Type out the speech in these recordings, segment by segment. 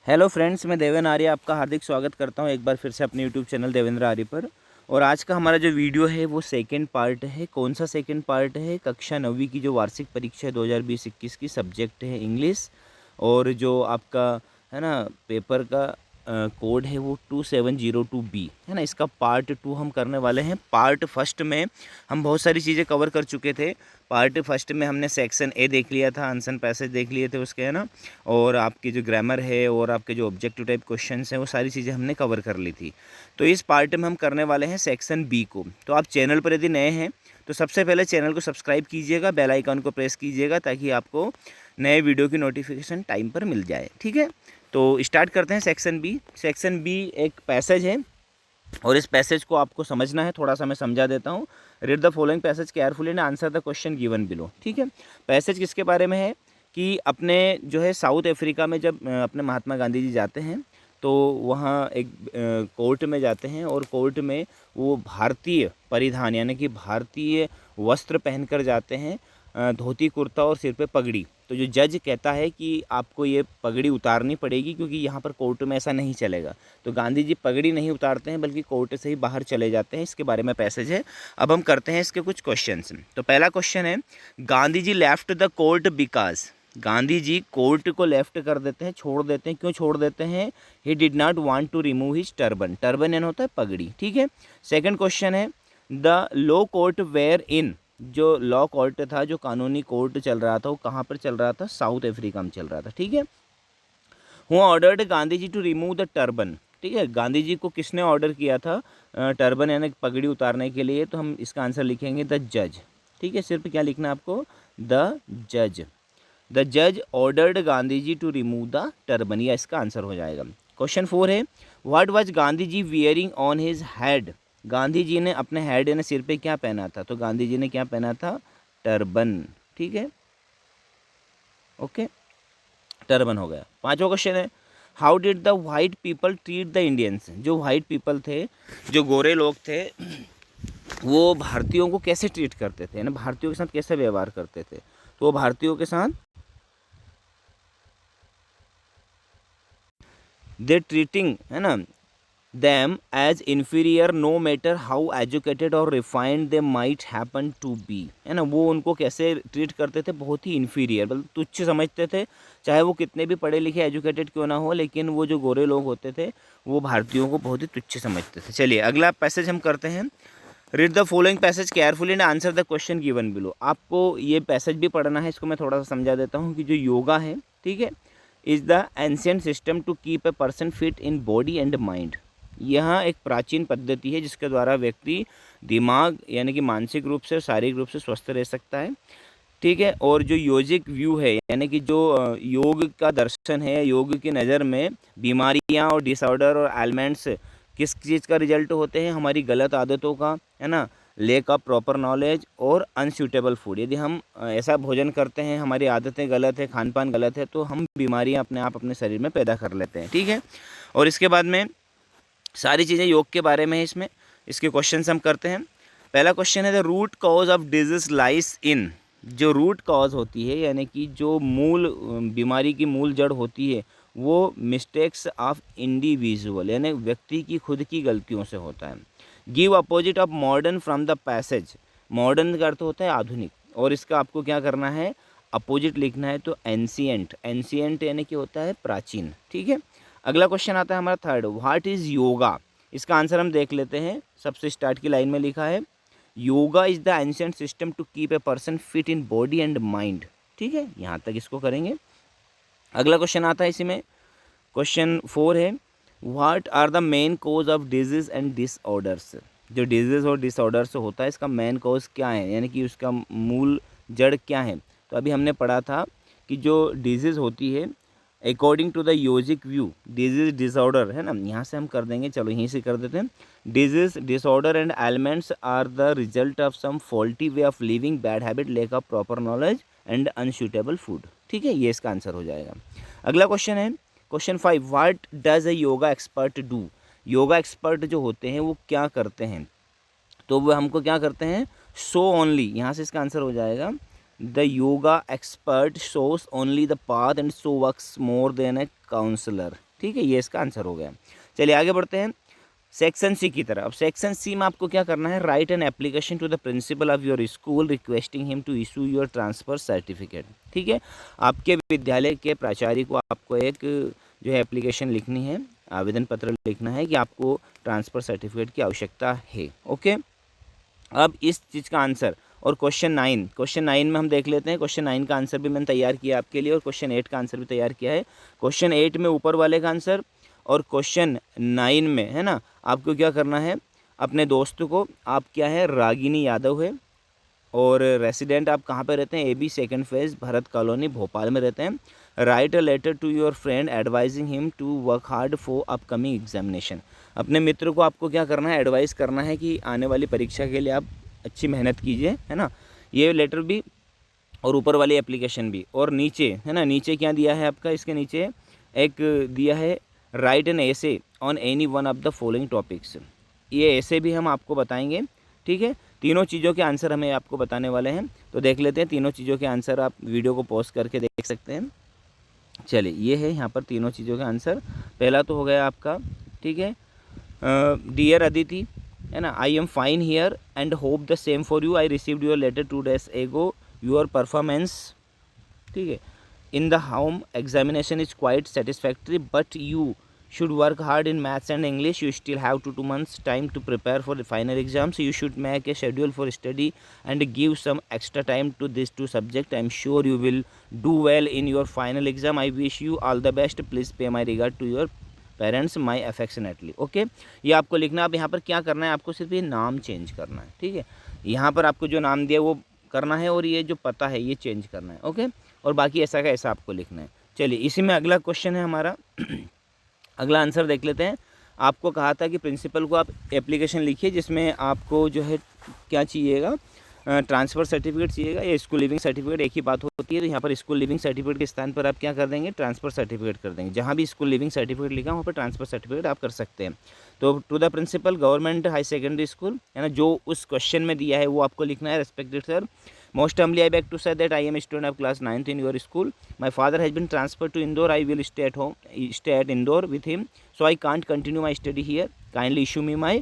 Hello friends, मैं देवेंद्र आर्य आपका हार्दिक स्वागत करता हूं एक बार फिर से अपने यूट्यूब चैनल देवेंद्र आर्य पर। और आज का हमारा जो वीडियो है वो सेकंड पार्ट है। कौन सा सेकंड पार्ट है? कक्षा 9वीं की जो वार्षिक परीक्षा है 2020-21 की, सब्जेक्ट है इंग्लिश। और जो आपका है ना पेपर का कोड है वो 2702B है ना। इसका पार्ट 2 हम करने वाले हैं। पार्ट फर्स्ट में हम बहुत सारी चीज़ें कवर कर चुके थे। पार्ट फर्स्ट में हमने सेक्शन ए देख लिया था, आंसर पैसेज देख लिए थे उसके, है ना। और आपकी जो ग्रामर है और आपके जो ऑब्जेक्टिव टाइप क्वेश्चंस हैं वो सारी चीज़ें हमने कवर कर ली थी। तो इस पार्ट में हम करने वाले हैं सेक्शन बी को। तो आप चैनल पर यदि नए हैं तो सबसे पहले चैनल को सब्सक्राइब कीजिएगा, बेल आइकन को प्रेस कीजिएगा ताकि आपको नए वीडियो की नोटिफिकेशन टाइम पर मिल जाए। ठीक है, तो स्टार्ट करते हैं सेक्शन बी। सेक्शन बी एक पैसेज है और इस पैसेज को आपको समझना है। थोड़ा सा मैं समझा देता हूँ। Read the following passage carefully and answer the question given below. ठीक है, पैसेज किसके बारे में है कि अपने जो है साउथ अफ्रीका में जब अपने महात्मा गांधी जी जाते हैं तो वहाँ एक कोर्ट में जाते हैं और कोर्ट में वो भारतीय परिधान यानी कि भारतीय वस्त्र पहनकर जाते हैं, धोती कुर्ता और सिर पे पगड़ी। तो जो जज कहता है कि आपको ये पगड़ी उतारनी पड़ेगी क्योंकि यहाँ पर कोर्ट में ऐसा नहीं चलेगा। तो गांधी जी पगड़ी नहीं उतारते हैं बल्कि कोर्ट से ही बाहर चले जाते हैं। इसके बारे में पैसेज है। अब हम करते हैं इसके कुछ क्वेश्चंस। तो पहला क्वेश्चन है, Gandhi ji left the court because. Gandhi ji court को लेफ्ट कर देते हैं, छोड़ देते हैं। क्यों छोड़ देते हैं? He did not want to remove his turban. Turban यानी होता है पगड़ी। ठीक है। सेकंड क्वेश्चन है, the law court where in. जो लॉ कोर्ट था, जो कानूनी कोर्ट चल रहा था, वो कहाँ पर चल रहा था? साउथ अफ्रीका में चल रहा था। ठीक है। Who ordered Gandhi ji to remove the turban. ठीक है, गांधी जी को किसने ऑर्डर किया था टर्बन यानी पगड़ी उतारने के लिए? तो हम इसका आंसर लिखेंगे द जज। ठीक है, सिर्फ क्या लिखना है आपको? द जज। द जज ordered Gandhi ji to remove the turban, या इसका आंसर हो जाएगा। क्वेश्चन 4 है, what was Gandhi ji wearing on his head. Gandhi ji ने अपने हेड यानी सिर पे क्या पहना था? तो गांधी जी ने क्या पहना था? टर्बन। ठीक है, ओके, टर्बन हो गया। पांचवा क्वेश्चन है, how did the white people treat the Indians. जो वाइट पीपल थे, जो गोरे लोग थे, वो भारतीयों को कैसे ट्रीट करते थे, यानी भारतीयों के साथ कैसे व्यवहार करते थे? तो वो भारतीयों के साथ दे ट्रीटिंग, है ना, them as inferior no matter how educated or refined they might happen to be। है ना, वो उनको कैसे ट्रीट करते थे? बहुत ही इन्फीरियर, मतलब तुच्छ समझते थे। चाहे वो कितने भी पढ़े लिखे एजुकेटेड क्यों ना हो, लेकिन वो जो गोरे लोग होते थे वो भारतीयों को बहुत ही तुच्छ समझते थे। चलिए अगला पैसेज हम करते हैं। Read the following passage carefully and answer the question given below. आपको ये पैसेज भी पढ़ना है। इसको मैं थोड़ा सा समझा देता हूँ कि जो योगा है, ठीक है, is the ancient system to keep a person fit in body and mind. यह एक प्राचीन पद्धति है जिसके द्वारा व्यक्ति दिमाग यानी कि मानसिक रूप से, शारीरिक रूप से स्वस्थ रह सकता है। ठीक है, और जो योजिक व्यू है यानी कि जो योग का दर्शन है, योग की नज़र में बीमारियां और डिसऑर्डर और एलिमेंट्स किस चीज़ का रिजल्ट होते हैं? हमारी गलत आदतों का, है ना, लेक ऑफ प्रॉपर नॉलेज और अनसूटेबल फूड। यदि हम ऐसा भोजन करते हैं, हमारी आदतें गलत है, खान पान गलत है, तो हम बीमारियां अपने आप अपने शरीर में पैदा कर लेते हैं। ठीक है, और इसके बाद में सारी चीज़ें योग के बारे में है इसमें। इसके क्वेश्चन हम करते हैं। पहला क्वेश्चन है, the root cause of disease lies in. जो रूट कॉज होती है यानी कि जो मूल बीमारी की मूल जड़ होती है वो मिस्टेक्स ऑफ इंडिविजुअल यानी व्यक्ति की खुद की गलतियों से होता है। Give opposite of modern from the passage. Modern का अर्थ होता है आधुनिक, और इसका आपको क्या करना है? अपोजिट लिखना है। तो एंशियंट, एंशियंट यानी कि होता है प्राचीन। ठीक है, अगला क्वेश्चन आता है हमारा थर्ड, व्हाट इज़ योगा। इसका आंसर हम देख लेते हैं। सबसे स्टार्ट की लाइन में लिखा है, yoga is the ancient system to keep a person fit in body and mind. ठीक है, यहाँ तक इसको करेंगे। अगला क्वेश्चन आता है इसी में। क्वेश्चन 4 है, what are the main cause of disease and disorders. जो डिजीज और डिसऑर्डर्स होता है इसका मेन कॉज क्या है यानी कि उसका मूल जड़ क्या है? तो अभी हमने पढ़ा था कि जो डिजीज़ होती है according to the yogic view, disease disorder, है ना, यहाँ से हम कर देंगे, चलो यहीं से कर देते हैं। Disease disorder and elements are the result of some faulty way of living, bad habit, lack of proper knowledge and unsuitable food. ठीक है, ये इसका आंसर हो जाएगा। अगला क्वेश्चन है question 5, what does a yoga expert do. Yoga expert जो होते हैं वो क्या करते हैं? तो वो हमको क्या करते हैं? शो ओनली, यहाँ से इसका आंसर हो जाएगा, the yoga expert shows only the path and so works more than a counsellor. ठीक है, ये इसका आंसर हो गया। चलिए आगे बढ़ते हैं सेक्शन सी की तरफ। अब सेक्शन सी में आपको क्या करना है, write an application to the principal of your school requesting him to issue your transfer certificate. ठीक है, आपके विद्यालय के प्राचार्य को आपको एक जो है एप्लीकेशन लिखनी है, आवेदन पत्र लिखना है कि आपको ट्रांसफ़र सर्टिफिकेट की आवश्यकता है। ओके, अब इस चीज़ का आंसर और क्वेश्चन 9 में हम देख लेते हैं। क्वेश्चन 9 का आंसर भी मैंने तैयार किया आपके लिए और क्वेश्चन 8 का आंसर भी तैयार किया है। क्वेश्चन 8 में ऊपर वाले का आंसर और क्वेश्चन 9 में है ना, आपको क्या करना है, अपने दोस्त को, आप क्या है रागिनी यादव है और रेसिडेंट आप कहाँ पे रहते हैं, AB second phase Bharat colony Bhopal में रहते हैं। Write a letter to your friend advising him to work hard for upcoming examination. अपने मित्र को आपको क्या करना है, एडवाइस करना है कि आने वाली परीक्षा के लिए आप अच्छी मेहनत कीजिए, है ना। ये लेटर भी और ऊपर वाली एप्लीकेशन भी, और नीचे है ना, नीचे क्या दिया है आपका, इसके नीचे एक दिया है write an essay on any one of the following topics. ये ऐसे भी हम आपको बताएंगे, ठीक है। तीनों चीज़ों के आंसर हमें आपको बताने वाले हैं, तो देख लेते हैं तीनों चीज़ों के आंसर। आप वीडियो को पॉज करके देख सकते हैं। चलिए, ये है यहाँ पर तीनों चीज़ों का आंसर। पहला तो हो गया आपका, ठीक है, डियर अदिति, है ना, I am fine here and hope the same for you. I received your letter 2 days ago. Your performance, ठीक है, in the home examination is quite satisfactory but you should work hard in maths and English. You still have 2 months time to prepare for the final exams. You should make a schedule for study and give some extra time to these 2 subjects. I am sure you will do well in your final exam. I wish you all the best. Please pay my regard to your parents my affectionately. Okay, ये आपको लिखना। अब यहाँ पर क्या करना है, आपको सिर्फ ये नाम चेंज करना है, ठीक है। यहाँ पर आपको जो नाम दिया वो करना है और ये जो पता है ये चेंज करना है। ओके, और बाकी ऐसा का ऐसा आपको लिखना है। चलिए, इसी में अगला क्वेश्चन है हमारा। अगला आंसर देख लेते हैं। आपको कहा था कि प्रिंसिपल को आप एप्लीकेशन लिखिए जिसमें आपको जो है क्या चाहिएगा, ट्रांसफ़र सर्टिफिकेट चाहिएगा या स्कूल लिविंग सर्टिफिकेट, एक ही बात होती है। तो यहाँ पर स्कूल लिविंग सर्टिफिकेट के स्थान पर आप क्या कर देंगे, ट्रांसफ़र सर्टिफिकेट कर देंगे। जहाँ भी स्कूल लिविंग सर्टिफिकेट लिखा वहाँ पर ट्रांसफ़र सर्टिफिकेट आप कर सकते हैं। तो to the principal government high secondary school, है ना, जो उस क्वेश्चन में दिया है वो आपको लिखना है। Respected sir, most humbly I beg to say that I am a student of class 9th in your school. My father has been transferred to Indore. I will stay at Indore with him, so I can't continue my study here. Kindly issue me my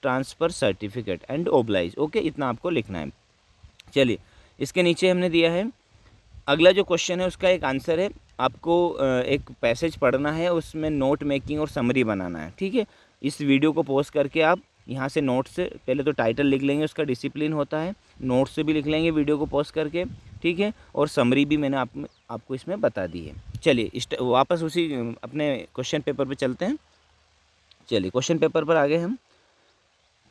transfer certificate and oblige. Okay, इतना आपको लिखना है। चलिए, इसके नीचे हमने दिया है अगला जो क्वेश्चन है उसका एक आंसर है। आपको एक पैसेज पढ़ना है, उसमें नोट मेकिंग और समरी बनाना है, ठीक है। इस वीडियो को पॉज करके आप यहाँ से नोट से पहले तो टाइटल लिख लेंगे, उसका डिसिप्लिन होता है, नोट से भी लिख लेंगे वीडियो को पॉज करके, ठीक है। और समरी भी मैंने आपको इसमें बता दी है। चलिए, वापस उसी अपने क्वेश्चन पेपर पे चलते हैं। चलिए, क्वेश्चन पेपर पर आ गए हम।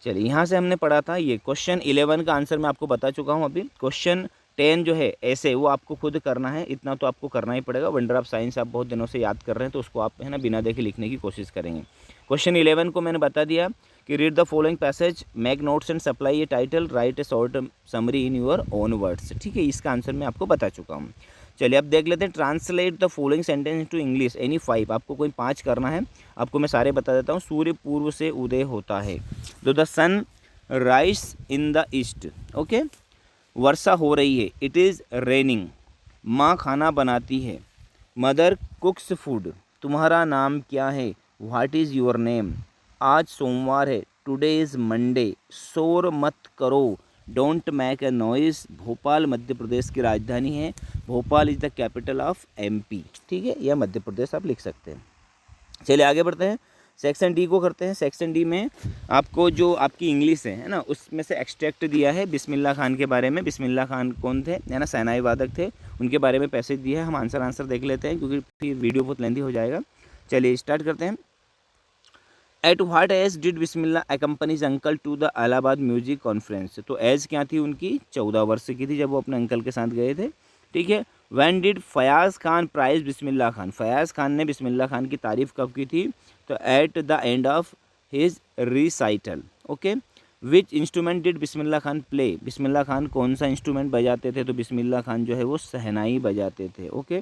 चलिए, यहाँ से हमने पढ़ा था ये क्वेश्चन 11 का आंसर मैं आपको बता चुका हूँ अभी। क्वेश्चन 10 जो है ऐसे वो आपको खुद करना है, इतना तो आपको करना ही पड़ेगा। वंडर ऑफ साइंस आप बहुत दिनों से याद कर रहे हैं तो उसको आप है ना बिना देखे लिखने की कोशिश करेंगे। क्वेश्चन 11 को मैंने बता दिया कि read the following passage, make notes and supply A title, right A short summary in your own words, ठीक है। इसका आंसर मैं आपको बता चुका हूँ। चलिए, अब देख लेते हैं translate the following sentence to English any 5। आपको कोई 5 करना है, आपको मैं सारे बता देता हूँ। सूर्य पूर्व से उदय होता है, तो the sun rise in the east. Okay, वर्षा हो रही है, इट इज़ रेनिंग। माँ खाना बनाती है, मदर कुक्स फूड। तुम्हारा नाम क्या है, व्हाट इज़ योर नेम। आज सोमवार है, टुडे इज़ मंडे। शोर मत करो, don't make a noise. Bhopal Madhya Pradesh की राजधानी है, Bhopal is the capital of MP, ठीक है, या मध्य प्रदेश आप लिख सकते हैं। चलिए, आगे बढ़ते हैं। सेक्शन डी को करते हैं। सेक्शन डी में आपको जो आपकी इंग्लिश है ना, उसमें से एक्सट्रैक्ट दिया है बिस्मिल्लाह खान के बारे में। बिस्मिल्लाह खान कौन थे, है ना, सेनाई वादक थे, उनके बारे में पैसेज दिया है। हम आंसर देख लेते हैं क्योंकि फिर वीडियो बहुत लेंथी हो जाएगा। चलिए, स्टार्ट करते हैं। At what age did Bismillah accompanies uncle to the Allahabad music conference. तो एज क्या थी उनकी, 14 वर्ष की थी जब वो अपने अंकल के साथ गए थे, ठीक है। When did Fayaz Khan praise Bismillah Khan. Fayaz Khan ने बिस्मिल्लाह खान की तारीफ़ कब की थी, तो at the end of his recital. Okay, which instrument did Bismillah Khan play. Bismillah Khan कौन सा इंस्ट्रूमेंट बजाते थे, तो बिस्मिल्लाह खान जो है वो शहनाई बजाते थे। Okay,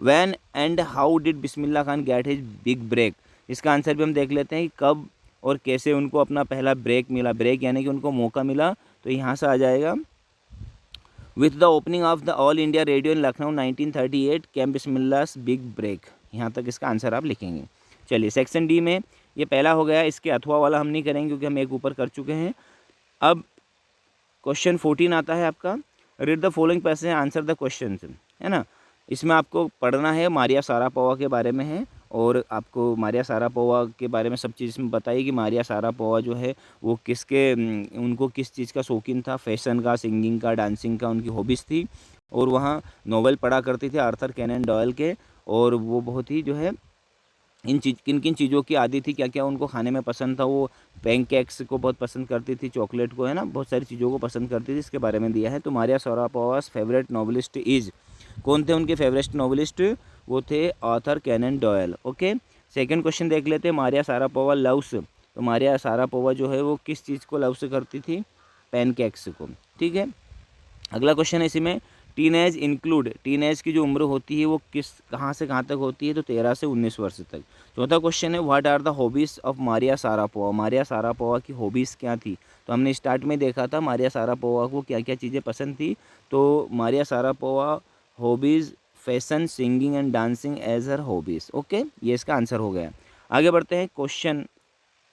when and how did Bismillah Khan get his big break. इसका आंसर भी हम देख लेते हैं कि कब और कैसे उनको अपना पहला ब्रेक मिला। ब्रेक यानी कि उनको मौका मिला, तो यहाँ से आ जाएगा with the opening of the All India Radio in Lucknow 1938 came बिस्मिल्लाह's बिग ब्रेक। यहाँ तक इसका आंसर आप लिखेंगे। चलिए सेक्शन डी में ये पहला हो गया, इसके अथवा वाला हम नहीं करेंगे क्योंकि हम एक ऊपर कर चुके हैं। अब क्वेश्चन 14 आता है आपका, read the following passage answer the question, है ना। इसमें आपको पढ़ना है, मारिया सारापोवा के बारे में है और आपको मारिया सारापोवा के बारे में सब चीज़ इसमें बताइए कि मारिया सारापोवा जो है वो उनको किस चीज़ का शौकीन था, फैशन का, सिंगिंग का, डांसिंग का उनकी हॉबीज़ थी। और वहाँ नॉवेल पढ़ा करते थे आर्थर कैनन डॉयल के, और वो बहुत ही जो है किन किन चीज़ों की आदी थी, क्या क्या उनको खाने में पसंद था। वो पैनकेक्स को बहुत पसंद करती थी, चॉकलेट को, है ना, बहुत सारी चीज़ों को पसंद करती थी, इसके बारे में दिया है। तो Maria Sharapova's favourite novelist is, कौन थे उनके फेवरेट नॉवलिस्ट, वो थे Arthur Conan Doyle. Okay, second question देख लेते हैं, मारिया सारापोवा लव्स, तो मारिया सारापोवा जो है वो किस चीज़ को लव्स करती थी, पैनकेक्स को। ठीक है, अगला क्वेश्चन है इसी में, टीनेज इंक्लूड, टीनेज की जो उम्र होती है वो कहाँ से कहाँ तक होती है, तो 13 से 19 वर्ष तक। चौथा क्वेश्चन है, what are the hobbies of Maria Sharapova, Maria Sharapova की हॉबीज़ क्या थी। तो हमने स्टार्ट में देखा था मारिया सारापोवा को क्या क्या चीज़ें पसंद थी। तो Maria Sharapova hobbies fashion, singing and dancing as her hobbies. Okay, ये इसका आंसर हो गया। आगे बढ़ते हैं, क्वेश्चन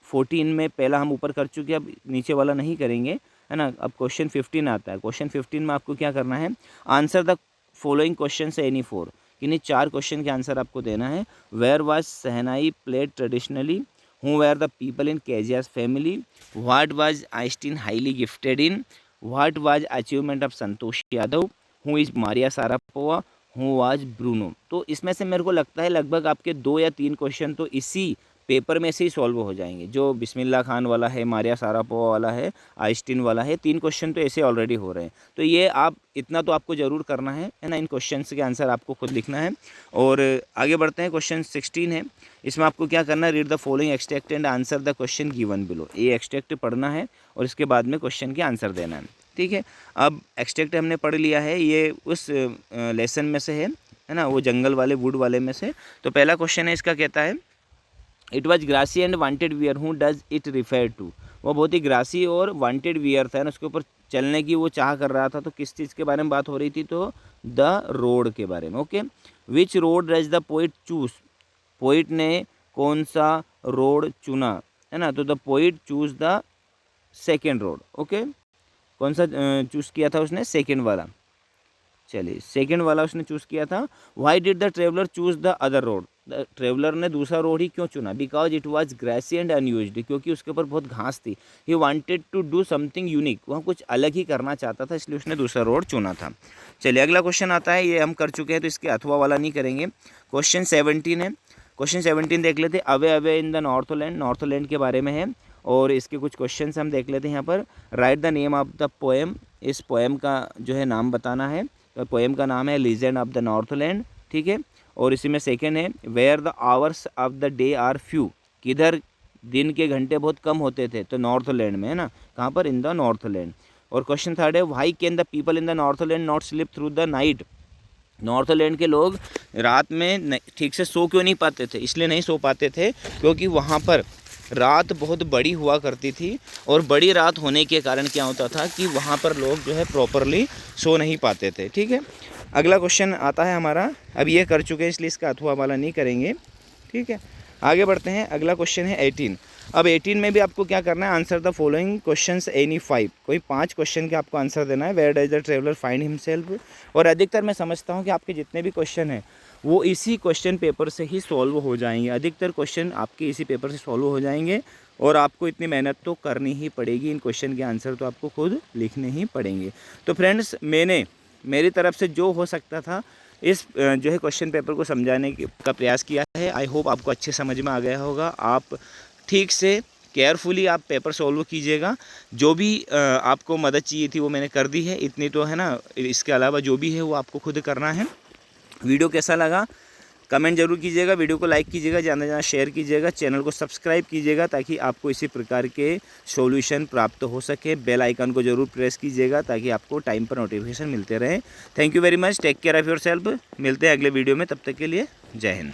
14 में पहला हम ऊपर कर चुके हैं, अब नीचे वाला नहीं करेंगे, है ना। अब क्वेश्चन 15 आता है। क्वेश्चन 15 में आपको क्या करना है, आंसर द फॉलोइंग क्वेश्चन से एनी 4, किन्हीं 4 क्वेश्चन के आंसर आपको देना है। Where was shehnai played traditionally, who were the people in Kezia's family, what was Einstein highly gifted in, what was achievement of Santosh Yadav, who is Maria Sharapova, who was Bruno. तो इसमें से मेरे को लगता है लगभग आपके 2 या 3 क्वेश्चन तो इसी पेपर में से ही सॉल्व हो जाएंगे। जो बिस्मिल्लाह खान वाला है, मारिया सारापोवा वाला है, आइंस्टीन वाला है, 3 क्वेश्चन तो ऐसे ऑलरेडी हो रहे हैं। तो ये आप इतना तो आपको ज़रूर करना है ना, इन क्वेश्चंस के आंसर आपको खुद लिखना है। और आगे बढ़ते हैं, क्वेश्चन 16 है, इसमें आपको क्या करना है, read the following extract and answer the question given below. ये एक्सट्रैक्ट पढ़ना है और इसके बाद में क्वेश्चन के आंसर देना है। ठीक है, अब एक्सट्रैक्ट हमने पढ़ लिया है, ये उस लेसन में से है ना, वो जंगल वाले वुड वाले में से। तो पहला क्वेश्चन है इसका, कहता है it was grassy and wanted wear, who does it refer to. वो बहुत ही ग्रासी और वांटेड वियर था ना, उसके ऊपर चलने की वो चाह कर रहा था। तो किस चीज़ के बारे में बात हो रही थी, तो द रोड के बारे में। Okay, which road does the poet choose, poet ने कौन सा रोड चुना, है ना। तो the poet choose the second road. Okay, कौन सा चूज़ किया था उसने, सेकेंड वाला। चलिए, सेकेंड वाला उसने चूज़ किया था। Why did the traveller choose the other road, traveller ने दूसरा रोड ही क्यों चुना, because it was grassy and unused, क्योंकि उसके ऊपर बहुत घास थी। He wanted to do something unique, वह कुछ अलग ही करना चाहता था, इसलिए उसने दूसरा रोड चुना था। चलिए अगला क्वेश्चन आता है, ये हम कर चुके हैं तो इसके अथवा वाला नहीं करेंगे। क्वेश्चन 17 है, क्वेश्चन 17 देख लेते हैं, away away in the Northland, Northland के बारे में है। और इसके कुछ क्वेश्चन हम देख लेते हैं यहाँ पर। Right the name of the poem, इस पोएम का जो है नाम बताना है। तो पोएम का नाम है लीजेंड ऑफ द नॉर्थलैंड। ठीक है, और इसी में सेकेंड है, where the hours of the day are few, किधर दिन के घंटे बहुत कम होते थे, तो नॉर्थलैंड में, है ना, कहाँ पर, इन द नॉर्थलैंड। और क्वेश्चन थर्ड है, why can the people in the Northland not sleep through the night, Northland के लोग रात में ठीक से सो क्यों नहीं पाते थे, इसलिए नहीं सो पाते थे क्योंकि वहाँ पर रात बहुत बड़ी हुआ करती थी। और बड़ी रात होने के कारण क्या होता था कि वहाँ पर लोग जो है प्रॉपरली सो नहीं पाते थे। ठीक है, अगला क्वेश्चन आता है हमारा, अब ये कर चुके हैं इसलिए इसका अथवा वाला नहीं करेंगे। ठीक है, आगे बढ़ते हैं, अगला क्वेश्चन है 18। अब 18 में भी आपको क्या करना है, answer the following questions any 5, कोई 5 क्वेश्चन के आपको आंसर देना है। Where does the traveller find himself, और अधिकतर मैं समझता हूँ कि आपके जितने भी क्वेश्चन हैं वो इसी क्वेश्चन पेपर से ही सॉल्व हो जाएंगे, अधिकतर क्वेश्चन आपके इसी पेपर से सॉल्व हो जाएंगे। और आपको इतनी मेहनत तो करनी ही पड़ेगी, इन क्वेश्चन के आंसर तो आपको खुद लिखने ही पड़ेंगे। तो फ्रेंड्स, मैंने मेरी तरफ से जो हो सकता था इस जो है क्वेश्चन पेपर को समझाने का प्रयास किया है। आई होप आपको अच्छे समझ में आ गया होगा। आप ठीक से केयरफुली आप पेपर सॉल्व कीजिएगा। जो भी आपको मदद चाहिए थी वो मैंने कर दी है, इतनी तो है ना। इसके अलावा जो भी है वो आपको खुद करना है। वीडियो कैसा लगा कमेंट जरूर कीजिएगा, वीडियो को लाइक कीजिएगा, ज़्यादा से ज़्यादा शेयर कीजिएगा, चैनल को सब्सक्राइब कीजिएगा ताकि आपको इसी प्रकार के सॉल्यूशन प्राप्त हो सके। बेल आइकन को जरूर प्रेस कीजिएगा ताकि आपको टाइम पर नोटिफिकेशन मिलते रहे। Thank you very much, take care of your self. मिलते हैं अगले वीडियो में, तब तक के लिए जय हिंद।